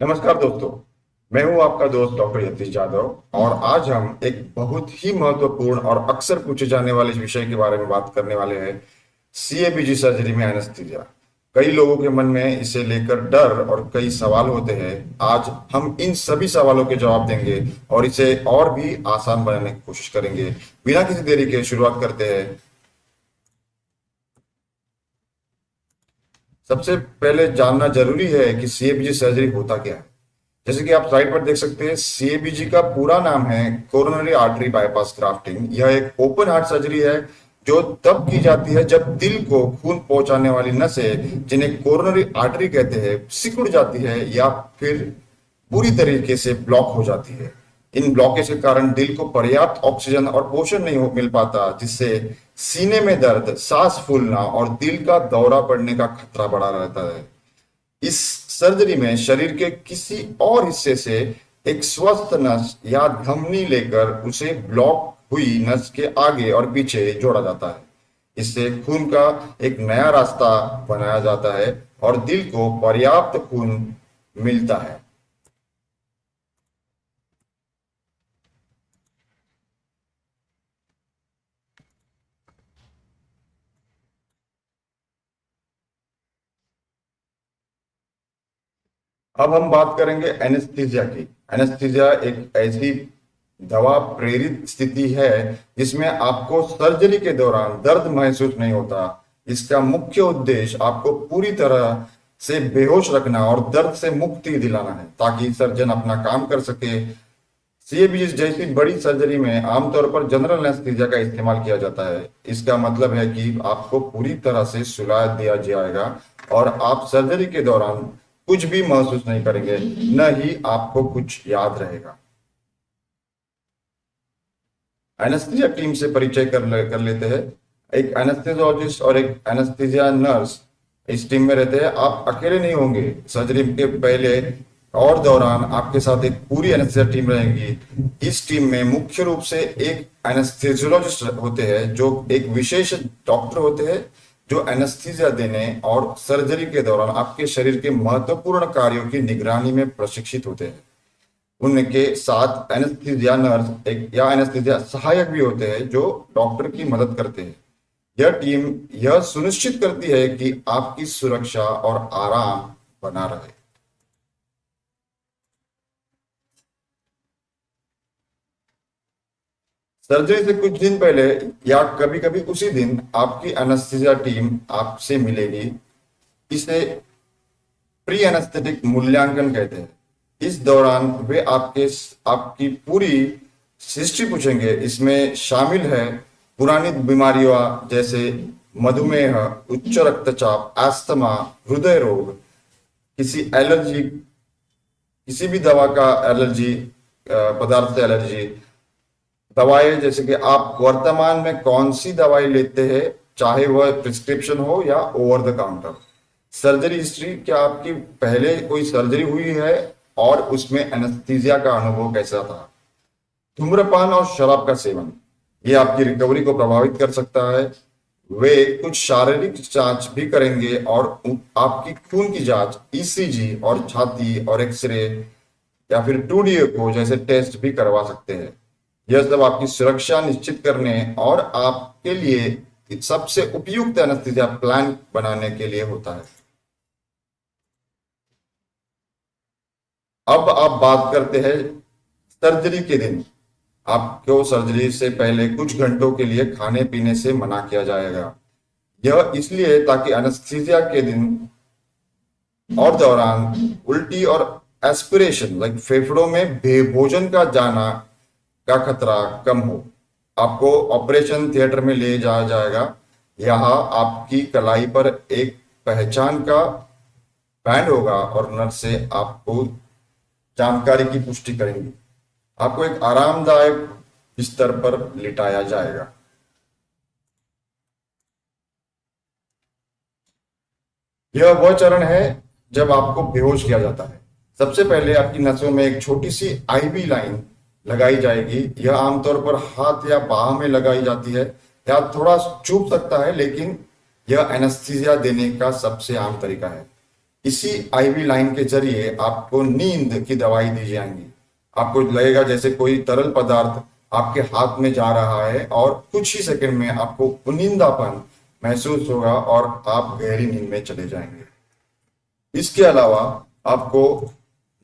नमस्कार दोस्तों। मैं हूं आपका दोस्त डॉक्टर यतीश जाधव और आज हम एक बहुत ही महत्वपूर्ण और अक्सर पूछे जाने वाले इस विषय के बारे में बात करने वाले हैं। सीएबीजी सर्जरी में एनेस्थीसिया। कई लोगों के मन में इसे लेकर डर और कई सवाल होते हैं। आज हम इन सभी सवालों के जवाब देंगे और इसे और भी आसान बनाने की कोशिश करेंगे। बिना किसी देरी के शुरुआत करते हैं। सबसे पहले जानना जरूरी है कि सीएबीजी सर्जरी होता क्या है। जैसे कि आप स्लाइड पर देख सकते हैं, सीएबीजी का पूरा नाम है कोरोनरी आर्टरी बाईपास ग्राफ्टिंग। यह एक ओपन हार्ट सर्जरी है जो तब की जाती है जब दिल को खून पहुंचाने वाली नसें, जिन्हें कोरोनरी आर्टरी कहते हैं, सिकुड़ जाती है या फिर पूरी तरीके से ब्लॉक हो जाती है। इन ब्लॉकेज के कारण दिल को पर्याप्त ऑक्सीजन और पोषण नहीं मिल पाता, जिससे सीने में दर्द, सांस फूलना और दिल का दौरा पड़ने का खतरा बढ़ा रहता है। इस सर्जरी में शरीर के किसी और हिस्से से एक स्वस्थ नस या धमनी लेकर उसे ब्लॉक हुई नस के आगे और पीछे जोड़ा जाता है। इससे खून का एक नया रास्ता बनाया जाता है और दिल को पर्याप्त खून मिलता है। अब हम बात करेंगे एनेस्थीसिया की। एनेस्थीसिया एक ऐसी दवा प्रेरित स्थिति है जिसमें आपको सर्जरी के दौरान दर्द महसूस नहीं होता। इसका मुख्य उद्देश्य आपको पूरी तरह से बेहोश रखना और दर्द से मुक्ति दिलाना है, ताकि सर्जन अपना काम कर सके। सीएबीजी जैसी बड़ी सर्जरी में आमतौर पर जनरल एनेस्थीसिया का इस्तेमाल किया जाता है। इसका मतलब है कि आपको पूरी तरह से सुला दिया जाएगा और आप सर्जरी के दौरान कुछ भी महसूस नहीं करेंगे, न ही आपको कुछ याद रहेगा। एनेस्थीसिया टीम से परिचय कर लेते हैं। एक एनेस्थेसियोलॉजिस्ट और एक एनेस्थीसिया नर्स इस टीम में रहते हैं। आप अकेले नहीं होंगे। सर्जरी के पहले और दौरान आपके साथ एक पूरी एनेस्थीसिया टीम रहेगी। इस टीम में मुख्य रूप से एक एनेस्थेसियोलॉजिस्ट होते हैं, जो एक विशेष डॉक्टर होते हैं जो एनेस्थीसिया देने और सर्जरी के दौरान आपके शरीर के महत्वपूर्ण कार्यों की निगरानी में प्रशिक्षित होते हैं। उनके साथ एनेस्थीसिया नर्स एक या एनेस्थीसिया सहायक भी होते हैं जो डॉक्टर की मदद करते हैं। यह टीम यह सुनिश्चित करती है कि आपकी सुरक्षा और आराम बना रहे। सर्जरी से कुछ दिन पहले या कभी कभी उसी दिन आपकी एनेस्थीसिया टीम आपसे मिलेगी। इसे प्री एनेस्थेटिक मूल्यांकन कहते हैं। इस दौरान वे आपकी पूरी हिस्ट्री पूछेंगे। इसमें शामिल है पुरानी बीमारियों जैसे मधुमेह, उच्च रक्तचाप, अस्थमा, हृदय रोग, किसी एलर्जी, किसी भी दवा का एलर्जी, पदार्थ से एलर्जी, दवाएं जैसे कि आप वर्तमान में कौन सी दवाई लेते हैं, चाहे वह प्रिस्क्रिप्शन हो या over the counter. Surgery history, क्या आपकी पहले कोई सर्जरी हुई है और उसमें एनेस्थीसिया का अनुभव कैसा था। धूम्रपान और शराब का सेवन, ये आपकी रिकवरी को प्रभावित कर सकता है। वे कुछ शारीरिक जांच भी करेंगे और आपकी खून की जांच, ईसीजी और छाती और एक्सरे या फिर 2D एको जैसे टेस्ट भी करवा सकते हैं। यह सब आपकी सुरक्षा निश्चित करने और आपके लिए सबसे उपयुक्त एनेस्थीसिया प्लान बनाने के लिए होता है। अब आप बात करते हैं सर्जरी के दिन। आपको सर्जरी से पहले कुछ घंटों के लिए खाने पीने से मना किया जाएगा। यह इसलिए ताकि एनेस्थीसिया के दिन और दौरान उल्टी और एस्पिरेशन लाइक फेफड़ों में भोजन का जाना का खतरा कम हो। आपको ऑपरेशन थिएटर में ले जाया जाएगा। यहाँ आपकी कलाई पर एक पहचान का बैंड होगा और नर्स से आपको जानकारी की पुष्टि करेंगी। आपको एक आरामदायक बिस्तर पर लिटाया जाएगा। यह वह चरण है जब आपको बेहोश किया जाता है। सबसे पहले आपकी नसों में एक छोटी सी आईवी लाइन लगाई जाएगी। यह आमतौर पर हाथ या बाह में लगाई जाती है या थोड़ा चुभ सकता है, लेकिन यह एनेस्थीसिया देने का सबसे आम तरीका है। इसी आईवी लाइन के जरिए आपको नींद की दवाई दी जाएंगी। आपको लगेगा जैसे कोई तरल पदार्थ आपके हाथ में जा रहा है और कुछ ही सेकंड में आपको उनिंदापन महसूस होगा और आप गहरी नींद में चले जाएंगे। इसके अलावा आपको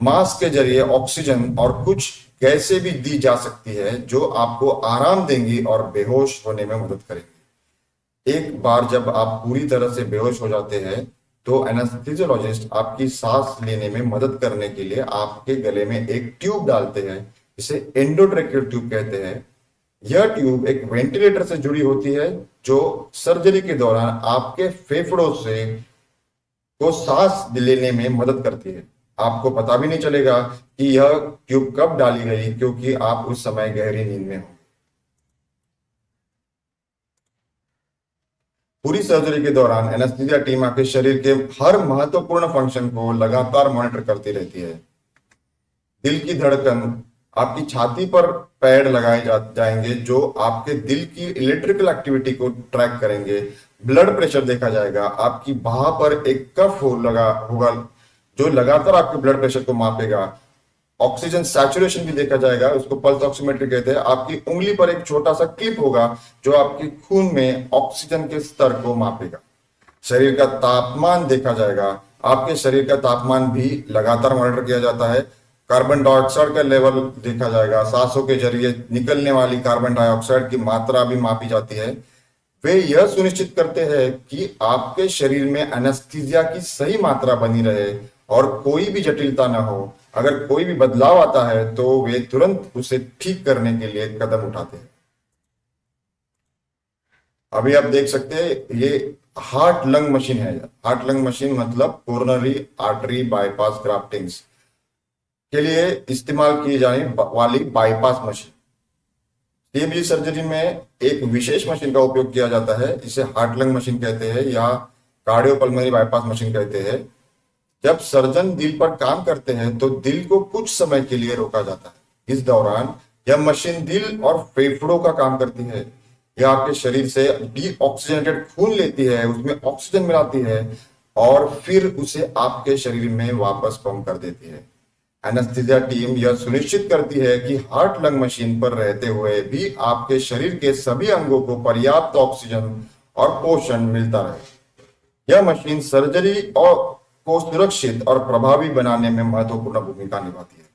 मास्क के जरिए ऑक्सीजन और कुछ गैसें भी दी जा सकती है जो आपको आराम देंगी और बेहोश होने में मदद करेंगी। एक बार जब आप पूरी तरह से बेहोश हो जाते हैं तो एनेस्थीसियोलॉजिस्ट आपकी सांस लेने में मदद करने के लिए आपके गले में एक ट्यूब डालते हैं, इसे एंडोट्रेकियल ट्यूब कहते हैं। यह ट्यूब एक वेंटिलेटर से जुड़ी होती है जो सर्जरी के दौरान आपके फेफड़ों से को सांस लेने में मदद करती है। आपको पता भी नहीं चलेगा कि यह ट्यूब कब डाली गई, क्योंकि आप उस समय गहरी नींद में हो। पूरी सर्जरी के दौरान एनेस्थीसिया टीम आपके शरीर के हर महत्वपूर्ण फंक्शन को लगातार मॉनिटर करती रहती है। दिल की धड़कन, आपकी छाती पर पैड लगाए जाएंगे जो आपके दिल की इलेक्ट्रिकल एक्टिविटी को ट्रैक करेंगे। ब्लड प्रेशर देखा जाएगा, आपकी बाह पर एक कफ लगा होगा जो लगातार आपके ब्लड प्रेशर को मापेगा। ऑक्सीजन सैचुरेशन भी देखा जाएगा, उसको पल्स ऑक्सीमेट्री कहते हैं। आपकी उंगली पर एक छोटा सा क्लिप होगा जो आपके खून में ऑक्सीजन के स्तर को मापेगा। शरीर का तापमान देखा जाएगा, आपके शरीर का तापमान भी लगातार मॉनिटर किया जाता है। कार्बन डाइऑक्साइड का लेवल देखा जाएगा, सांसों के जरिए निकलने वाली कार्बन डाइऑक्साइड की मात्रा भी मापी जाती है। वे यह सुनिश्चित करते हैं कि आपके शरीर में एनेस्थीसिया की सही मात्रा बनी रहे और कोई भी जटिलता ना हो। अगर कोई भी बदलाव आता है तो वे तुरंत उसे ठीक करने के लिए कदम उठाते हैं। अभी आप देख सकते हैं ये हार्ट लंग मशीन है। हार्ट लंग मशीन मतलब कोरोनरी आर्टरी बाईपास ग्राफ्टिंग्स के लिए इस्तेमाल की जाने वाली बाईपास मशीन। टीएमजी सर्जरी में एक विशेष मशीन का उपयोग किया जाता है, इसे हार्ट लंग मशीन कहते हैं या कार्डियोपल्मोनरी बाईपास मशीन कहते हैं। जब सर्जन दिल पर काम करते हैं तो दिल को कुछ समय के लिए रोका जाता है। इस दौरान यह मशीन दिल और फेफड़ों का काम करती है। यह आपके शरीर से डीऑक्सीजनेटेड खून लेती है, उसमें ऑक्सीजन मिलाती है और फिर उसे आपके शरीर में वापस पंप कर देती है। एनेस्थीसिया टीम यह सुनिश्चित करती है कि हार्ट लंग मशीन पर रहते हुए भी आपके शरीर के सभी अंगों को पर्याप्त ऑक्सीजन और पोषण मिलता रहे। यह मशीन सर्जरी और को सुरक्षित और प्रभावी बनाने में महत्वपूर्ण भूमिका निभाती है।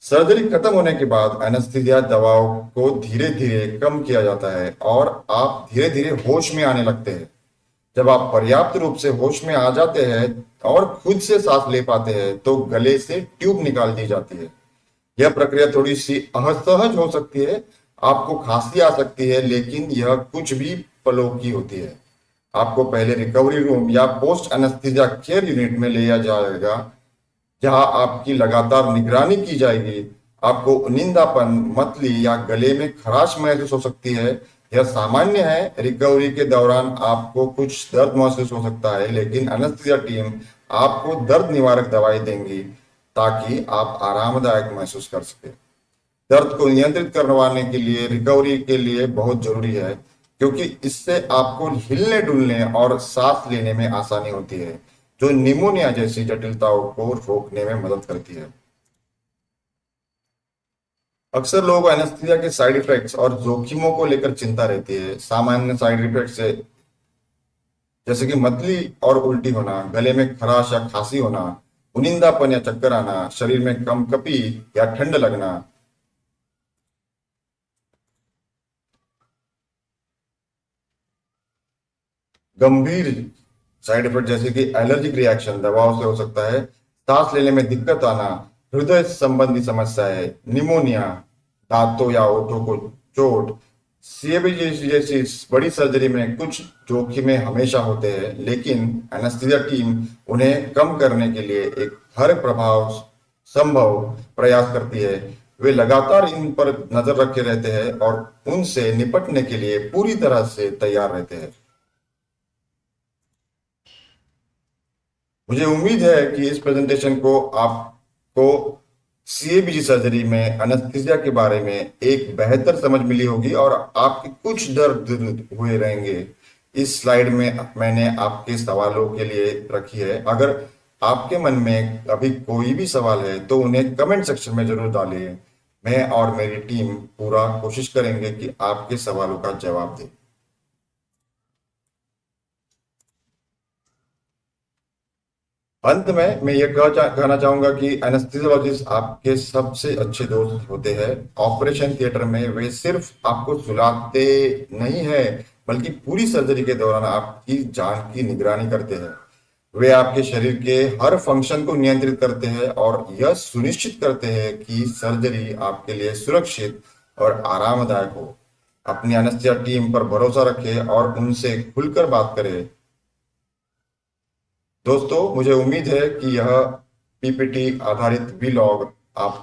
सर्जरी खत्म होने के बाद एनेस्थीसिया दवाओं को धीरे धीरे कम किया जाता है और आप धीरे धीरे होश में आने लगते हैं। जब आप पर्याप्त रूप से होश में आ जाते हैं और खुद से सांस ले पाते हैं तो गले से ट्यूब निकाल दी जाती है। यह प्रक्रिया थोड़ी सी असहज हो सकती है, आपको खांसी आ सकती है, लेकिन यह कुछ भी पलों की होती है। आपको पहले रिकवरी रूम या पोस्ट एनेस्थीसिया केयर यूनिट में ले जाया जाएगा जहां आपकी लगातार निगरानी की जाएगी। आपको नींदापन, मतली या गले में खराश महसूस हो सकती है, यह सामान्य है। रिकवरी के दौरान आपको कुछ दर्द महसूस हो सकता है, लेकिन एनेस्थीसिया टीम आपको दर्द निवारक दवाई देंगी ताकि आप आरामदायक महसूस कर सके। दर्द को नियंत्रित करवाने के लिए रिकवरी के लिए बहुत जरूरी है, क्योंकि इससे आपको हिलने डुलने और सांस लेने में आसानी होती है, जो निमोनिया जैसी जटिलताओं को रोकने में मदद करती है। अक्सर लोगों को एनेस्थीसिया के साइड इफेक्ट्स और जोखिमों को लेकर चिंता रहती है। सामान्य साइड इफेक्ट्स जैसे कि मतली और उल्टी होना, गले में खराश या खांसी होना, उनिंदापन या चक्कर आना, शरीर में कंपकपी या ठंड लगना। गंभीर साइड इफेक्ट जैसे कि एलर्जिक रिएक्शन दवाओं से हो सकता है, सांस लेने में दिक्कत आना, हृदय संबंधी समस्याएं, निमोनिया, दांतों या ओठों को चोट। सीएबीजी जैसी बड़ी सर्जरी में कुछ जोखिमें हमेशा होते हैं, लेकिन एनेस्थीसिया टीम उन्हें कम करने के लिए एक हर प्रभाव संभव प्रयास करती है। वे लगातार इन पर नजर रखे रहते हैं और उनसे निपटने के लिए पूरी तरह से तैयार रहते हैं। मुझे उम्मीद है कि इस प्रेजेंटेशन को आपको सीएबीजी सर्जरी में एनेस्थीसिया के बारे में एक बेहतर समझ मिली होगी और आपके कुछ दर्द हुए रहेंगे। इस स्लाइड में मैंने आपके सवालों के लिए रखी है। अगर आपके मन में अभी कोई भी सवाल है तो उन्हें कमेंट सेक्शन में जरूर डालिए। मैं और मेरी टीम पूरा कोशिश करेंगे कि आपके सवालों का जवाब दें। अंत में मैं ये कहना चाहूंगा कि एनेस्थीसियोलॉजिस्ट आपके सबसे अच्छे दोस्त होते हैं। ऑपरेशन थिएटर में वे सिर्फ आपको सुलाते नहीं है, बल्कि पूरी सर्जरी के दौरान आपकी जान की निगरानी करते हैं। वे आपके शरीर के हर फंक्शन को नियंत्रित करते हैं और यह सुनिश्चित करते हैं कि सर्जरी आपके लिए सुरक्षित और आरामदायक हो। अपनी एनेस्थीसिया टीम पर भरोसा रखें और उनसे खुलकर बात करें। दोस्तों, मुझे उम्मीद है कि यह पीपीटी आधारित वीलॉग आप